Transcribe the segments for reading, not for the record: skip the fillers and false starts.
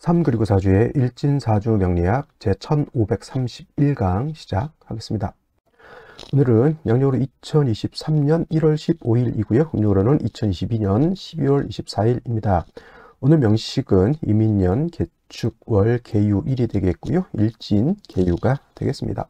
3 그리고 4주의 일진사주 명리학 제1531강 시작하겠습니다. 오늘은 양력으로 2023년 1월 15일이고요. 음력으로는 2022년 12월 24일입니다. 오늘 명식은 이민년 개축월 개유일이 되겠고요. 일진 개유가 되겠습니다.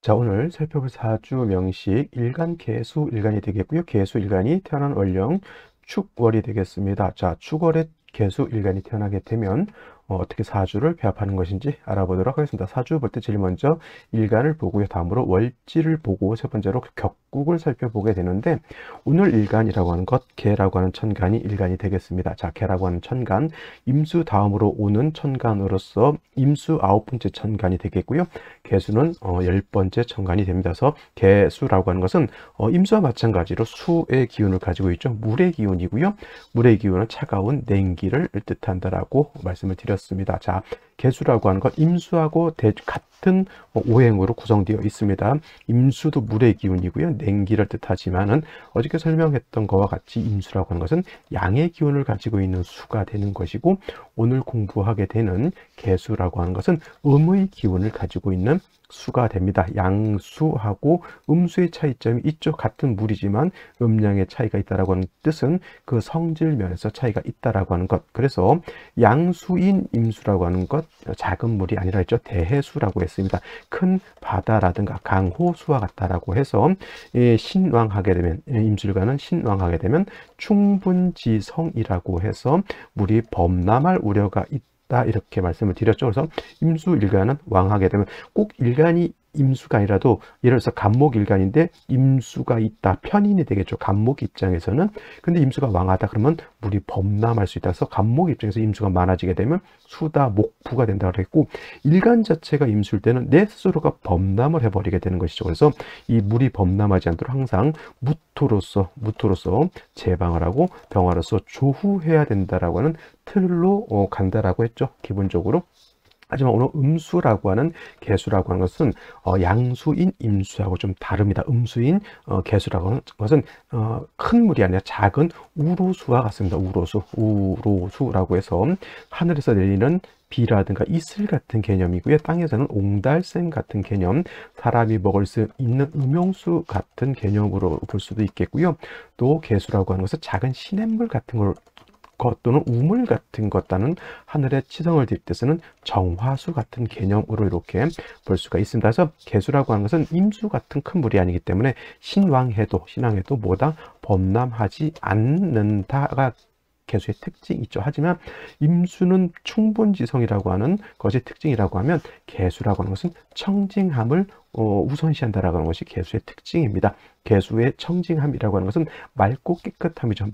자, 오늘 살펴볼 사주 명식 일간 개수 일간이 되겠고요. 개수 일간이 태어난 월령 축월이 되겠습니다. 자, 축월에 개수 일간이 태어나게 되면 어떻게 사주를 배합하는 것인지 알아보도록 하겠습니다. 사주 볼 때 제일 먼저 일간을 보고요. 다음으로 월지를 보고 세 번째로 격국을 살펴보게 되는데, 오늘 일간이라고 하는 것, 개라고 하는 천간이 일간이 되겠습니다. 자, 개라고 하는 천간, 임수 다음으로 오는 천간으로서 임수 9번째 천간이 되겠고요. 개수는 10번째 천간이 됩니다. 그래서 개수라고 하는 것은 임수와 마찬가지로 수의 기운을 가지고 있죠. 물의 기운이고요. 물의 기운은 차가운 냉기를 뜻한다라고 말씀을 드렸습니다. 자, 개수라고 하는 것, 임수하고 같은 오행으로 구성되어 있습니다. 임수도 물의 기운이고요. 냉기를 뜻하지만은 어저께 설명했던 것과 같이 임수라고 하는 것은 양의 기운을 가지고 있는 수가 되는 것이고, 오늘 공부하게 되는 개수라고 하는 것은 음의 기운을 가지고 있는 수가 됩니다. 양수하고 음수의 차이점이 있죠. 같은 물이지만 음량의 차이가 있다라고 하는 뜻은 그 성질 면에서 차이가 있다라고 하는 것. 그래서 양수인 임수라고 하는 것, 작은 물이 아니라 했죠. 대해수라고 했습니다. 큰 바다라든가 강호수와 같다라고 해서 신왕하게 되면, 임술과는 신왕하게 되면 충분지성이라고 해서 물이 범람할 우려가 있다, 이렇게 말씀을 드렸죠. 그래서 임수일간은 왕하게 되면 꼭 일간이 임수가 아니라도, 예를 들어서 간목일간인데 임수가 있다, 편인이 되겠죠. 간목 입장에서는. 근데 임수가 왕하다 그러면 물이 범람할 수 있다. 그래서 간목 입장에서 임수가 많아지게 되면 수다, 목부가 된다고 했고, 일간 자체가 임수일 때는 내 스스로가 범람을 해버리게 되는 것이죠. 그래서 이 물이 범람하지 않도록 항상 무토로서 제방을 하고 병화로서 조후해야 된다라고 하는 틀로 간다라고 했죠. 기본적으로. 하지만 오늘 음수라고 하는 개수라고 하는 것은 양수인 임수하고 좀 다릅니다. 음수인 개수라고 하는 것은 큰 물이 아니라 작은 우로수와 같습니다. 우로수라고 해서 하늘에서 내리는 비라든가 이슬 같은 개념이고요. 땅에서는 옹달샘 같은 개념, 사람이 먹을 수 있는 음용수 같은 개념으로 볼 수도 있겠고요. 또 개수라고 하는 것은 작은 시냇물 같은 걸 또는 우물 같은 것, 또는 하늘의 치성을 딜 때 쓰는 정화수 같은 개념으로 이렇게 볼 수가 있습니다. 그래서 개수라고 하는 것은 임수 같은 큰 물이 아니기 때문에 신왕해도 뭐다 범람하지 않는다가 개수의 특징이 있죠. 하지만 임수는 충분지성이라고 하는 것이 특징이라고 하면, 개수라고 하는 것은 청징함을 우선시한다라고 하는 것이 개수의 특징입니다. 개수의 청징함이라고 하는 것은 맑고 깨끗함이죠.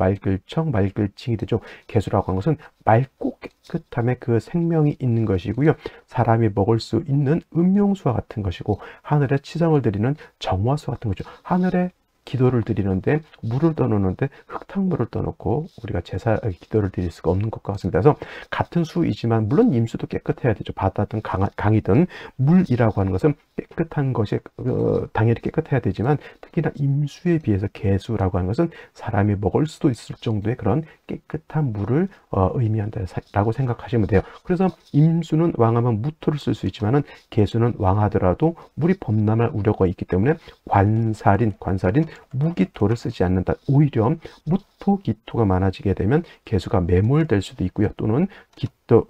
맑을칭이 되죠. 개수라고 하는 것은 맑고 깨끗함에 그 생명이 있는 것이고요. 사람이 먹을 수 있는 음용수와 같은 것이고, 하늘에 치성을 드리는 정화수 같은 거죠. 하늘에 기도를 드리는데 물을 떠놓는데 흙탕물을 떠놓고 우리가 기도를 드릴 수가 없는 것과 같습니다. 그래서 같은 수이지만, 물론 임수도 깨끗해야 되죠. 바다든 강이든 물이라고 하는 것은 깨끗한 것이 당연히 깨끗해야 되지만, 특히나 임수에 비해서 개수라고 하는 것은 사람이 먹을 수도 있을 정도의 그런 깨끗한 물을 의미한다라고 생각하시면 돼요. 그래서 임수는 왕하면 무토를 쓸 수 있지만은, 개수는 왕하더라도 물이 범람할 우려가 있기 때문에 관살인 무기토를 쓰지 않는다. 오히려 무토기토가 많아지게 되면 개수가 매몰될 수도 있고요. 또는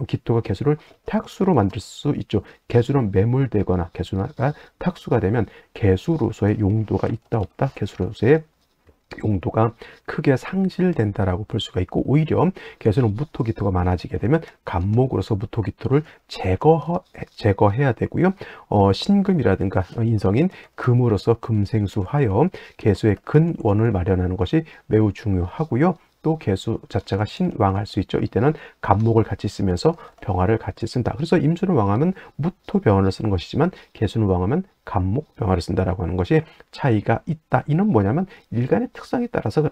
기토가 개수를 탁수로 만들 수 있죠. 개수는 매몰되거나 개수가 탁수가 되면 개수로서의 용도가 있다 없다, 개수로서의 용도가 크게 상실된다라고 볼 수가 있고, 오히려 개수는 무토기토가 많아지게 되면 간목으로서 무토기토를 제거해야 되고요. 신금이라든가 인성인 금으로서 금생수하여 개수의 근원을 마련하는 것이 매우 중요하고요. 또 개수 자체가 신왕할 수 있죠. 이때는 간목을 같이 쓰면서 병화를 같이 쓴다. 그래서 임수는 왕하면 무토 병화를 쓰는 것이지만, 개수는 왕하면 간목 병화를 쓴다라고 하는 것이 차이가 있다. 이는 뭐냐면 일간의 특성에 따라서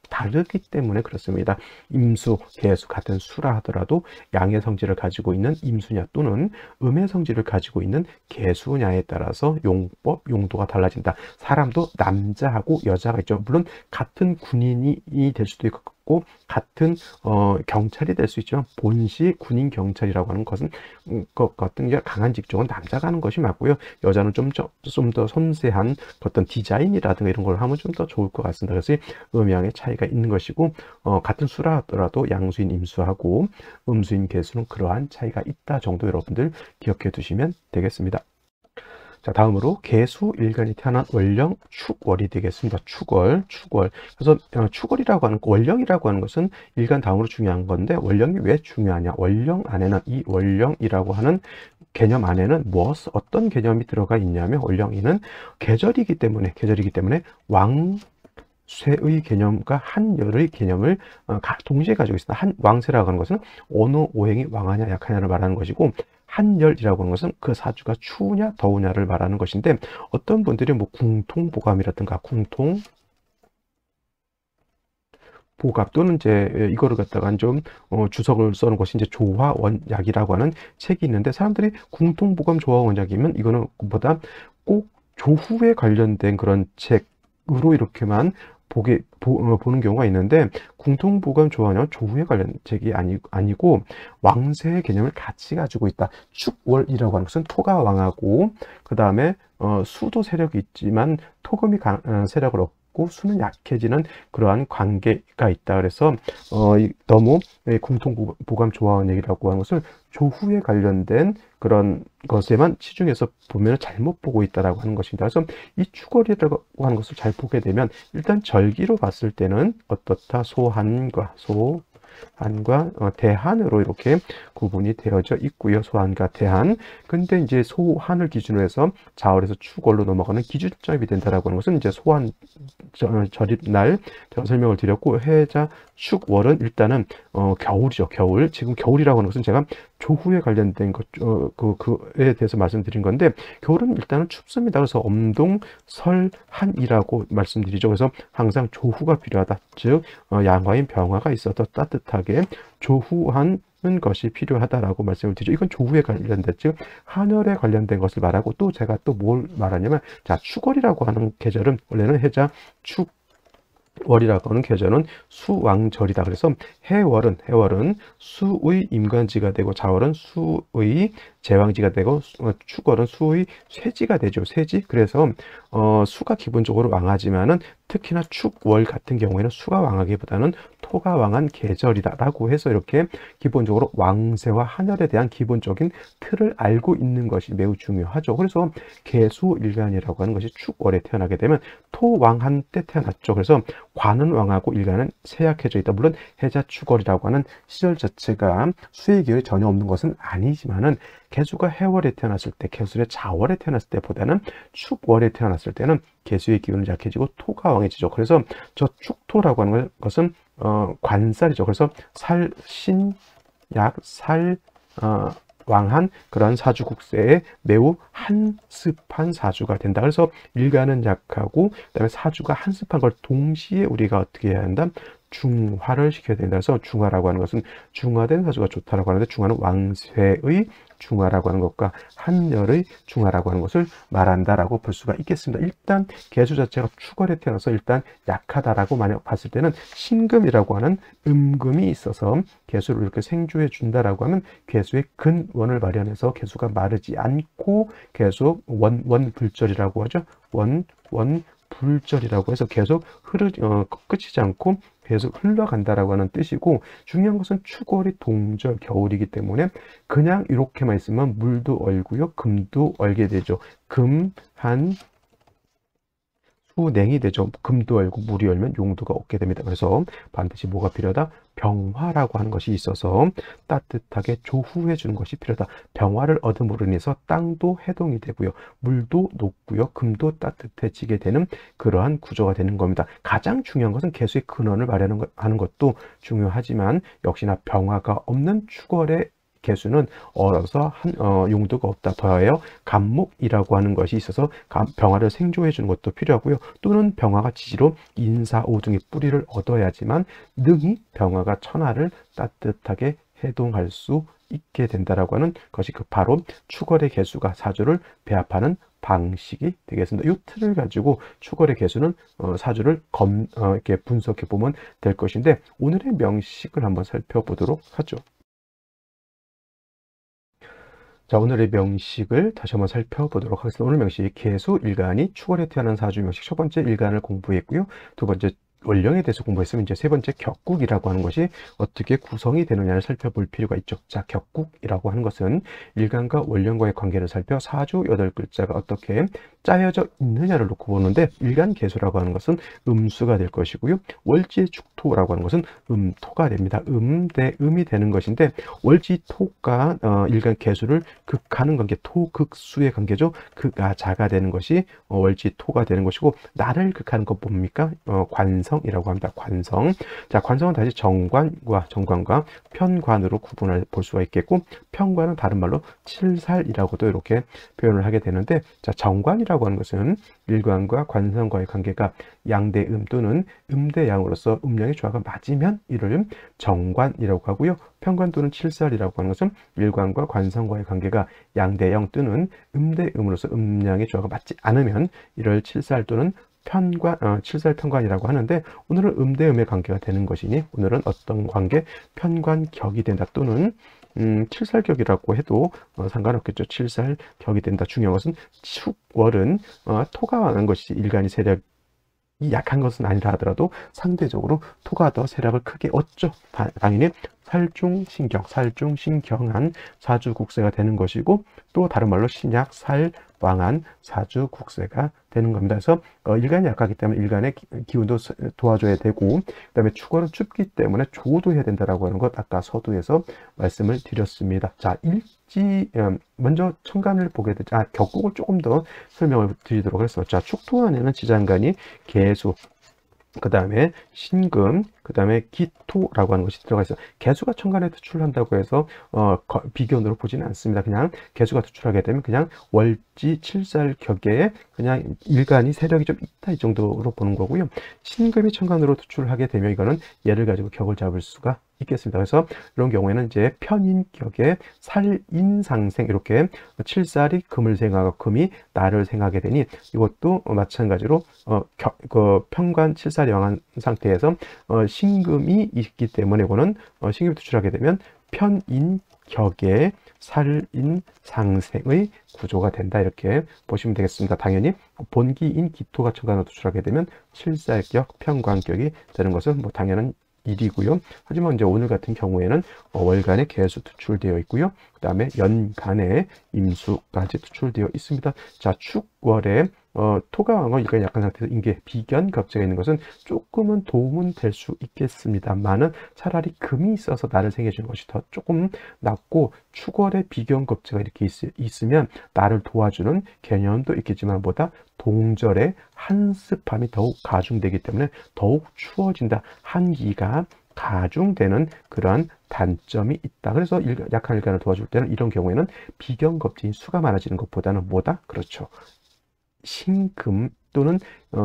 다르기 때문에 그렇습니다. 임수, 개수 같은 수라 하더라도 양의 성질을 가지고 있는 임수냐 또는 음의 성질을 가지고 있는 개수냐에 따라서 용도가 달라진다. 사람도 남자하고 여자가 있죠. 물론 같은 군인이 될 수도 있고 있고 같은 경찰이 될 수 있지만 본시 군인 경찰이라고 하는 것은 것 같은 게 강한 직종은 남자가 하는 것이 맞고요. 여자는 좀 더 섬세한 어떤 디자인이라든가 이런 걸 하면 좀 더 좋을 것 같습니다. 그래서 음양의 차이가 있는 것이고 같은 수라 하더라도 양수인 임수하고 음수인 개수는 그러한 차이가 있다 정도 여러분들 기억해 두시면 되겠습니다. 자, 다음으로 개수 일간이 태어난 월령 축월이 되겠습니다. 축월. 그래서 축월이라고 하는 월령이라고 하는 것은 일간 다음으로 중요한 건데 월령이 왜 중요하냐? 월령 안에는 이 월령이라고 하는 개념 안에는 어떤 개념이 들어가 있냐면 월령이는 계절이기 때문에 왕쇠의 개념과 한열의 개념을 동시에 가지고 있습니다. 한 왕쇠라고 하는 것은 어느 오행이 왕하냐 약하냐를 말하는 것이고 한열이라고 하는 것은 그 사주가 추우냐 더우냐를 말하는 것인데 어떤 분들이 뭐 궁통보감이라든가 궁통보감 또는 이제 이거를 갖다가 좀 주석을 써놓은 것이 이제 조화원약이라고 하는 책이 있는데 사람들이 궁통보감 조화원약이면 이거는 보다 꼭 조후에 관련된 그런 책으로 이렇게만 보는 경우가 있는데 궁통보감 조화는 조후에 관련 책이 아니고 왕세의 개념을 같이 가지고 있다. 축월이라고 하는 것은 토가 왕하고 그 다음에 수도 세력이 있지만 토금이 세력을 얻고 수는 약해지는 그러한 관계가 있다. 그래서 너무 궁통보감 조화원 얘기라고 하는 것을 조후에 관련된 그런 것에만 치중해서 보면 잘못 보고 있다라고 하는 것입니다. 그래서 이 축월이라고 하는 것을 잘 보게 되면 일단 절기로 봤을 때는 어떻다? 소한과 대한으로 이렇게 구분이 되어져 있고요. 소한과 대한. 근데 이제 소한을 기준으로 해서 자월에서 축월로 넘어가는 기준점이 된다라고 하는 것은 이제 소한 절입날 제가 설명을 드렸고 해자 축월은 일단은 겨울이죠. 겨울. 지금 겨울이라고 하는 것은 제가 조후에 관련된 것 그에 대해서 말씀드린 건데 겨울은 일단은 춥습니다. 그래서 엄동 설한이라고 말씀드리죠. 그래서 항상 조후가 필요하다. 즉 양화인 병화가 있어도 따뜻하게 조후한 것이 필요하다라고 말씀을 드리죠. 이건 조후에 관련된 즉 한열에 관련된 것을 말하고 또 제가 또 뭘 말하냐면 자 축월이라고 하는 계절은 원래는 해자 축월이라고 하는 계절은 수왕절이다. 그래서 해월은 수의 임관지가 되고 자월은 수의 제왕지가 되고 축월은 수의 쇠지가 되죠. 쇠지. 그래서 수가 기본적으로 왕하지만은 특히나 축월 같은 경우에는 수가 왕하기보다는 토가 왕한 계절이다라고 해서 이렇게 기본적으로 왕세와 한열에 대한 기본적인 틀을 알고 있는 것이 매우 중요하죠. 그래서 개수일간이라고 하는 것이 축월에 태어나게 되면 토왕한 때 태어났죠. 그래서 관은 왕하고 일간은 쇠약해져 있다. 물론 해자 축월이라고 하는 시절 자체가 수의 기운이 전혀 없는 것은 아니지만은 개수가 해월에 태어났을 때, 개수의 자월에 태어났을 때보다는 축월에 태어났을 때는 개수의 기운이 약해지고 토가 왕해지죠. 그래서 저 축토라고 하는 것은 관살이죠. 그래서 왕한 그런 사주국세에 매우 한습한 사주가 된다. 그래서 일간은 약하고 그다음에 사주가 한습한 걸 동시에 우리가 어떻게 해야 한다? 중화를 시켜야 된다. 그래서 중화라고 하는 것은 중화된 사주가 좋다라고 하는데 중화는 왕쇠의 중화라고 하는 것과 한열의 중화라고 하는 것을 말한다라고 볼 수가 있겠습니다. 일단 개수 자체가 축월에 태어나서 일단 약하다라고 만약 봤을 때는 신금이라고 하는 음금이 있어서 개수를 이렇게 생조해 준다라고 하면 개수의 근원을 마련해서 개수가 마르지 않고 계속 원불절이라고 하죠. 원불절이라고 해서 계속 끝이지 않고 계속 흘러간다라고 하는 뜻이고 중요한 것은 축월이 동절 겨울이기 때문에 그냥 이렇게만 있으면 물도 얼고요. 금도 얼게 되죠. 금한 냉이 되죠. 금도 얼고 물이 얼면 용도가 없게 됩니다. 그래서 반드시 뭐가 필요하다? 병화라고 하는 것이 있어서 따뜻하게 조후해 주는 것이 필요하다. 병화를 얻음으로 인해서 땅도 해동이 되고요. 물도 녹고요. 금도 따뜻해지게 되는 그러한 구조가 되는 겁니다. 가장 중요한 것은 개수의 근원을 마련하는 것도 중요하지만 역시나 병화가 없는 축월의 개수는 얼어서 용도가 없다. 더하여 간목이라고 하는 것이 있어서 병화를 생조해 주는 것도 필요하고요. 또는 병화가 지지로 인사오등의 뿌리를 얻어야지만 능히 병화가 천하를 따뜻하게 해동할 수 있게 된다라고 하는 것이 바로 축월의 개수가 사주를 배합하는 방식이 되겠습니다. 이 틀을 가지고 축월의 개수는 사주를 이렇게 분석해 보면 될 것인데, 오늘의 명식을 한번 살펴보도록 하죠. 자, 오늘의 명식을 다시 한번 살펴보도록 하겠습니다. 오늘 명식, 개수, 일간이 축월에 태어난 사주 명식. 첫 번째 일간을 공부했고요. 두 번째 원령에 대해서 공부했으면 이제 세 번째 격국이라고 하는 것이 어떻게 구성이 되느냐를 살펴볼 필요가 있죠. 자, 격국이라고 하는 것은 일간과 원령과의 관계를 살펴 사주 8글자가 어떻게 짜여져 있느냐를 놓고 보는데, 일간 개수라고 하는 것은 음수가 될 것이고요. 월지 축토라고 하는 것은 음토가 됩니다. 대 음이 되는 것인데, 월지 토가 일간 개수를 극하는 관계, 토극수의 관계죠. 극아자가 되는 것이 월지 토가 되는 것이고, 나를 극하는 것 뭡니까? 관성이라고 합니다. 관성. 자, 관성은 다시 정관과 편관으로 구분을 볼 수가 있겠고, 편관은 다른 말로 칠살이라고도 이렇게 표현을 하게 되는데, 자, 정관이라고 하는 것은 일관과 관성과의 관계가 양대음 또는 음대양으로서 음양의 조화가 맞으면 이를 정관이라고 하고요. 편관 또는 칠살이라고 하는 것은 일관과 관성과의 관계가 양대영 또는 음대음으로서 음양의 조화가 맞지 않으면 이를 칠살 또는 칠살편관이라고 하는데, 오늘은 음대음의 관계가 되는 것이니 오늘은 어떤 관계? 편관격이 된다 또는 칠살격이라고 해도 상관없겠죠. 칠살격이 된다. 중요한 것은 축월은 토가 왕한 것이 일간이 세력이 약한 것은 아니라 하더라도 상대적으로 토가 더 세력을 크게 얻죠. 당연히 살중신경한 사주국세가 되는 것이고, 또 다른 말로 신약살왕한 사주국세가 되는 겁니다. 그래서 일간이 약하기 때문에 일간의 기운도 도와줘야 되고, 그 다음에 축월은 춥기 때문에 조도 해야 된다라고 하는 것 아까 서두에서 말씀을 드렸습니다. 자, 먼저 천간을 보게 되죠. 격국을 조금 더 설명을 드리도록 하겠습니다. 자, 축토 안에는 지장간이 개수, 그 다음에 신금, 그 다음에 기토라고 하는 것이 들어가 있어요. 개수가 천간에 투출한다고 해서 비견으로 보지는 않습니다. 그냥 개수가 투출하게 되면 그냥 월지 칠살격에 그냥 일간이 세력이 좀 있다, 이 정도로 보는 거고요. 신금이 천간으로 투출하게 되면 이거는 얘를 가지고 격을 잡을 수가 있겠습니다. 그래서 이런 경우에는 이제 편인격에 살인상생, 이렇게 칠살이 금을 생하고 금이 나를 생하게 되니, 이것도 마찬가지로 편관 칠살이 왕한 상태에서 신금이 있기 때문에 이거는 신금이 투출하게 되면 편인격에 살인상생의 구조가 된다, 이렇게 보시면 되겠습니다. 당연히 본기인 기토가 천간으로 투출하게 되면 칠살격, 편관격이 되는 것은 뭐 당연한 일이고요. 하지만 이제 오늘 같은 경우에는 월간에 개수 투출되어 있고요. 그 다음에 연간에 임수까지 투출되어 있습니다. 자, 축월에 토가 왕은 일간이 약한 상태에서 인계 비견 겹제가 있는 것은 조금은 도움은 될 수 있겠습니다만은, 차라리 금이 있어서 나를 생겨주는 것이 더 조금 낫고, 축월에 비견 겹제가 이렇게 있으면 나를 도와주는 개념도 있겠지만 보다 동절의 한습함이 더욱 가중되기 때문에 더욱 추워진다, 한기가 가중되는 그러한 단점이 있다. 그래서 약한 일간을 도와줄 때는 이런 경우에는 비견 겁재인 수가 많아지는 것보다는 뭐다? 그렇죠, 신금 또는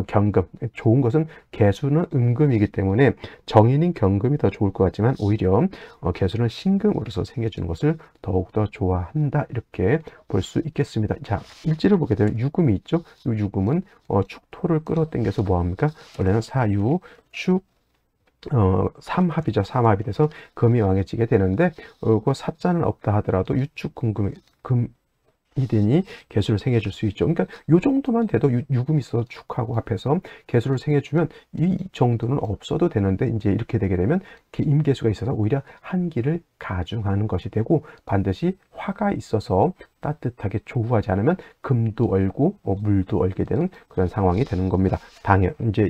경금. 좋은 것은 개수는 음금이기 때문에 정인인 경금이 더 좋을 것 같지만, 오히려 개수는 신금으로서 생겨주는 것을 더욱더 좋아한다, 이렇게 볼 수 있겠습니다. 자, 일지를 보게 되면 유금이 있죠. 이 유금은 축토를 끌어당겨서 뭐합니까? 원래는 사유, 축, 삼합이죠. 삼합이 돼서 금이 왕해지게 되는데, 그 사자는 없다 하더라도 유축 금이 되니 개수를 생해줄 수 있죠. 그러니까 요 정도만 돼도 유금이 있어서 축하고 합해서 개수를 생해주면 이 정도는 없어도 되는데, 이제 이렇게 되게 되면 임개수가 있어서 오히려 한기를 가중하는 것이 되고, 반드시 화가 있어서 따뜻하게 조우하지 않으면 금도 얼고 물도 얼게 되는 그런 상황이 되는 겁니다. 당연 이제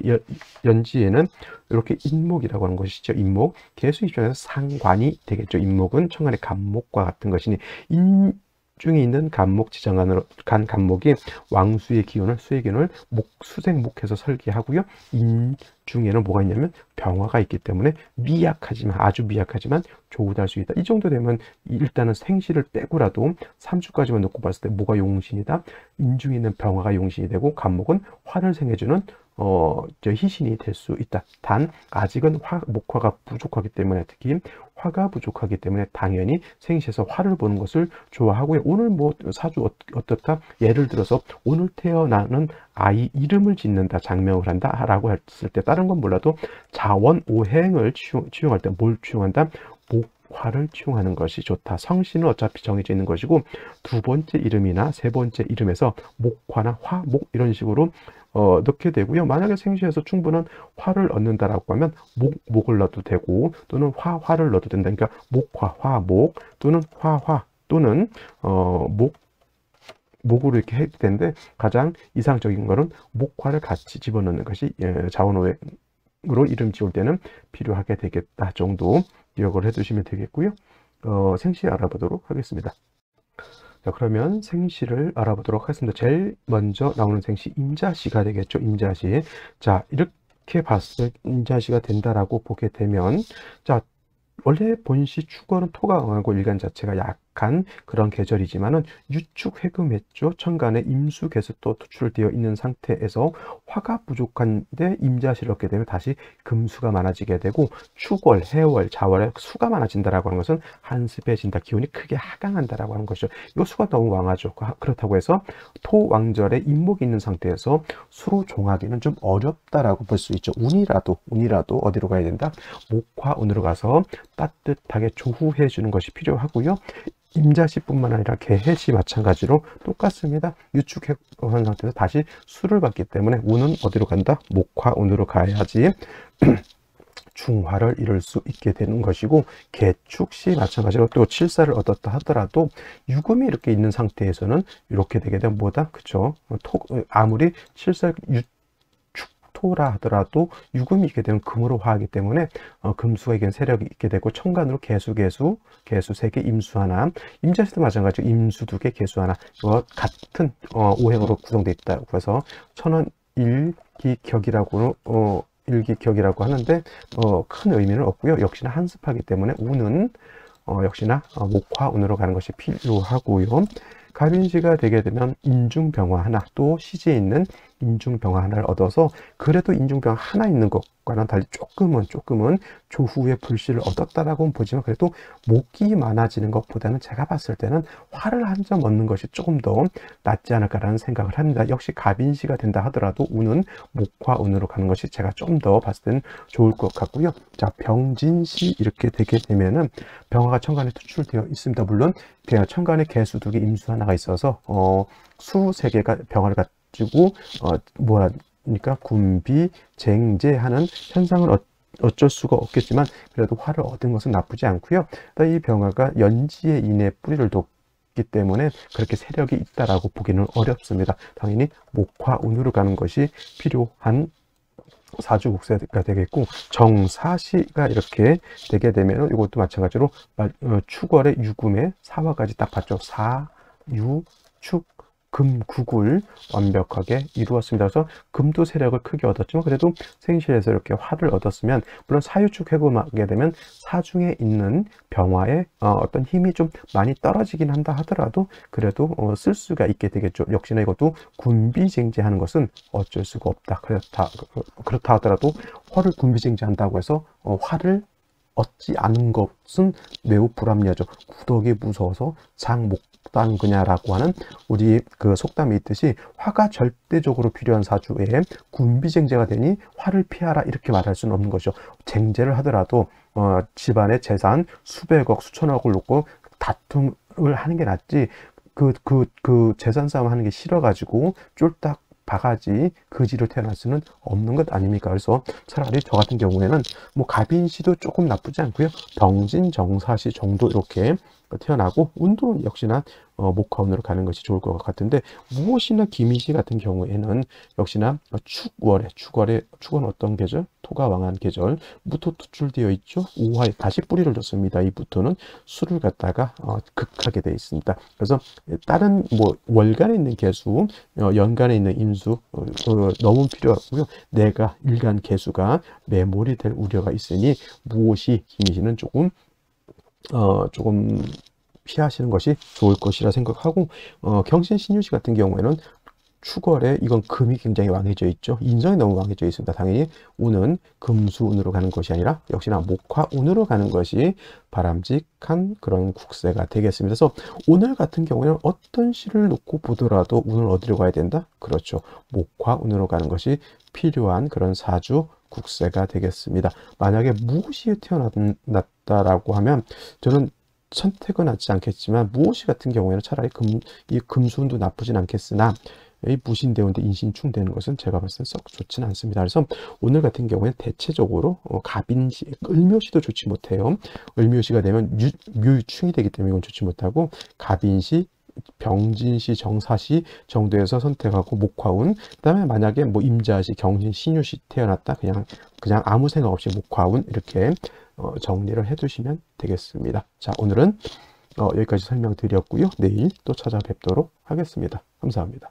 연지에는 이렇게 인목이라고 하는 것이죠. 인목, 개수 입장에서 상관이 되겠죠. 인목은 천간의 간목과 같은 것이니, 중에 있는 간목 지정간으로 간 간목이 왕수의 기운을, 수의 기운을 수생목해서 설계하고요. 인 중에는 뭐가 있냐면 병화가 있기 때문에 미약하지만, 아주 미약하지만 조우할 수 있다. 이 정도 되면 일단은 생시를 빼고라도 3주까지만 놓고 봤을 때 뭐가 용신이다? 인중에 있는 병화가 용신이 되고, 간목은 화를 생해주는 희신이 될 수 있다. 단 아직은 목화가 부족하기 때문에, 특히 화가 부족하기 때문에 당연히 생시에서 화를 보는 것을 좋아하고요. 오늘 뭐 사주 어떻다? 예를 들어서 오늘 태어나는 아이 이름을 짓는다, 장명을 한다 라고 했을 때 다른 건 몰라도 자원오행을 취용할 때 뭘 취용한다? 목화를 취용하는 것이 좋다. 성씨는 어차피 정해져 있는 것이고 두 번째 이름이나 세 번째 이름에서 목화나 화, 목 이런 식으로 넣게 되고요. 만약에 생시에서 충분한 화를 얻는다라고 하면 목을 넣어도 되고 또는 화를 넣어도 된다. 그러니까 목화, 화목 또는 화화 또는 목으로 이렇게 해도 되는데 가장 이상적인 거는 목화를 같이 집어넣는 것이 자원오행으로 이름 지을 때는 필요하게 되겠다 정도 기억을 해두시면 되겠고요. 생시 알아보도록 하겠습니다. 자, 그러면 생시를 알아보도록 하겠습니다. 제일 먼저 나오는 생시 임자시가 되겠죠. 임자시. 자, 이렇게 봤을 때 임자시가 된다라고 보게 되면, 자, 원래 본시 축월은 토가 강하고 일간 자체가 약한 그런 계절이지만은 유축 해금했죠. 천간에 임수 개수도 투출되어 있는 상태에서 화가 부족한데 임자시를 얻게 되면 다시 금수가 많아지게 되고 축월, 해월, 자월에 수가 많아진다라고 하는 것은 한습해진다. 기운이 크게 하강한다라고 하는 것이죠. 이 수가 너무 왕하죠. 그렇다고 해서 토왕절에 임목이 있는 상태에서 수로 종하기는 좀 어렵다라고 볼 수 있죠. 운이라도 어디로 가야 된다? 목화운으로 가서 따뜻하게 조후해 주는 것이 필요하고요. 임자시뿐만 아니라 개해시 마찬가지로 똑같습니다. 유축한 상태에서 다시 수를 받기 때문에 운은 어디로 간다? 목화운으로 가야지 중화를 이룰 수 있게 되는 것이고, 개축시 마찬가지로 또 칠사를 얻었다 하더라도 유금이 이렇게 있는 상태에서는 이렇게 되게 되면 뭐다? 그쵸? 아무리 칠사 토라 하더라도 유금이 있게 되면 금으로 화하기 때문에 금수가 이게 세력이 있게 되고, 천간으로 개수 3개, 임수 하나, 임자시도 마찬가지로 임수 2개, 개수 하나, 이거 같은 오행으로 구성되어 있다고 해서 천원 일기격이라고 하는데 큰 의미는 없고요. 역시나 한습하기 때문에 운은 역시나 목화운으로 가는 것이 필요하고요. 갑인시가 되게 되면 인중병화 하나, 또 시지에 있는 인중병화 하나를 얻어서 그래도 인중병화 하나 있는 것과는 달리 조금은 조후에 불씨를 얻었다라고는 보지만 그래도 목이 많아지는 것보다는 제가 봤을 때는 화를 한 점 얻는 것이 조금 더 낫지 않을까라는 생각을 합니다. 역시 갑인시가 된다 하더라도 운은 목화운으로 가는 것이 제가 좀 더 봤을 때는 좋을 것 같고요. 자, 병진시 이렇게 되게 되면은 병화가 천간에 투출되어 있습니다. 물론 천간에 개수 2개, 임수 하나가 있어서 수 3개가 병화를 가지고 뭐라니까 군비쟁제하는 현상을 어쩔 수가 없겠지만 그래도 화를 얻은 것은 나쁘지 않고요. 이 병화가 연지에 인해 뿌리를 뒀기 때문에 그렇게 세력이 있다라고 보기는 어렵습니다. 당연히 목화운으로 가는 것이 필요한 사주국세가 되겠고, 정사시가 이렇게 되게 되면 이것도 마찬가지로 축월의 유금의 사화까지 딱 봤죠. 사, 유, 축, 금, 국을 완벽하게 이루었습니다. 그래서 금도 세력을 크게 얻었지만 그래도 생시에서 이렇게 화를 얻었으면, 물론 사유축 회금하게 되면 사중에 있는 병화의 어떤 힘이 좀 많이 떨어지긴 한다 하더라도 그래도 쓸 수가 있게 되겠죠. 역시나 이것도 군비쟁제하는 것은 어쩔 수가 없다. 그렇다 하더라도 화를 군비쟁제한다고 해서 화를 얻지 않은 것은 매우 불합리하죠. 구덕이 무서워서 장목당 그냐라고 하는 우리 그 속담이 있듯이 화가 절대적으로 필요한 사주에 군비쟁제가 되니 화를 피하라 이렇게 말할 수는 없는 것이죠. 쟁제를 하더라도 집안의 재산 수백억 수천억을 놓고 다툼을 하는 게 낫지 그 재산 싸움 하는 게 싫어가지고 쫄딱 바가지 그지로 태어날 수는 없는 것 아닙니까? 그래서 차라리 저 같은 경우에는 뭐 갑인시도 조금 나쁘지 않고요. 병진, 정사시 정도 이렇게 태어나고 운도 역시나 목화운으로 가는 것이 좋을 것 같은데, 무엇이나 기미시 같은 경우에는 역시나 축월은 어떤 계절? 토가 왕한 계절, 무토 투출되어 있죠. 우화에 다시 뿌리를 뒀습니다. 이 무토는 수를 갖다가 극하게 되어 있습니다. 그래서 다른 뭐 월간에 있는 개수, 연간에 있는 임수 너무 필요하고요. 내가 일간 개수가 매몰이 될 우려가 있으니 무엇이 기미시는 조금 피하시는 것이 좋을 것이라 생각하고, 경신 신유시 같은 경우에는 축월에 이건 금이 굉장히 왕해져 있죠. 인성이 너무 왕해져 있습니다. 당연히 운은 금수운으로 가는 것이 아니라 역시나 목화운으로 가는 것이 바람직한 그런 국세가 되겠습니다. 그래서 오늘 같은 경우에는 어떤 시를 놓고 보더라도 운을 어디로 가야 된다? 그렇죠. 목화운으로 가는 것이 필요한 그런 사주 국세가 되겠습니다. 만약에 무시에 태어났다라고 하면 저는 선택은 하지 않겠지만 무엇이 같은 경우에는 차라리 이 금수운도 나쁘진 않겠으나 이 무신대운데 인신충되는 것은 제가 봤을 때 썩 좋지는 않습니다. 그래서 오늘 같은 경우에 대체적으로 갑인시, 을묘시도 좋지 못해요. 을묘시가 되면 묘충이 되기 때문에 이건 좋지 못하고 갑인시, 병진시, 정사시 정도에서 선택하고 목화운, 그다음에 만약에 뭐 임자시, 경신, 신유시 태어났다 그냥 아무 생각 없이 목화운 이렇게 정리를 해두시면 되겠습니다. 자, 오늘은 여기까지 설명드렸고요. 내일 또 찾아뵙도록 하겠습니다. 감사합니다.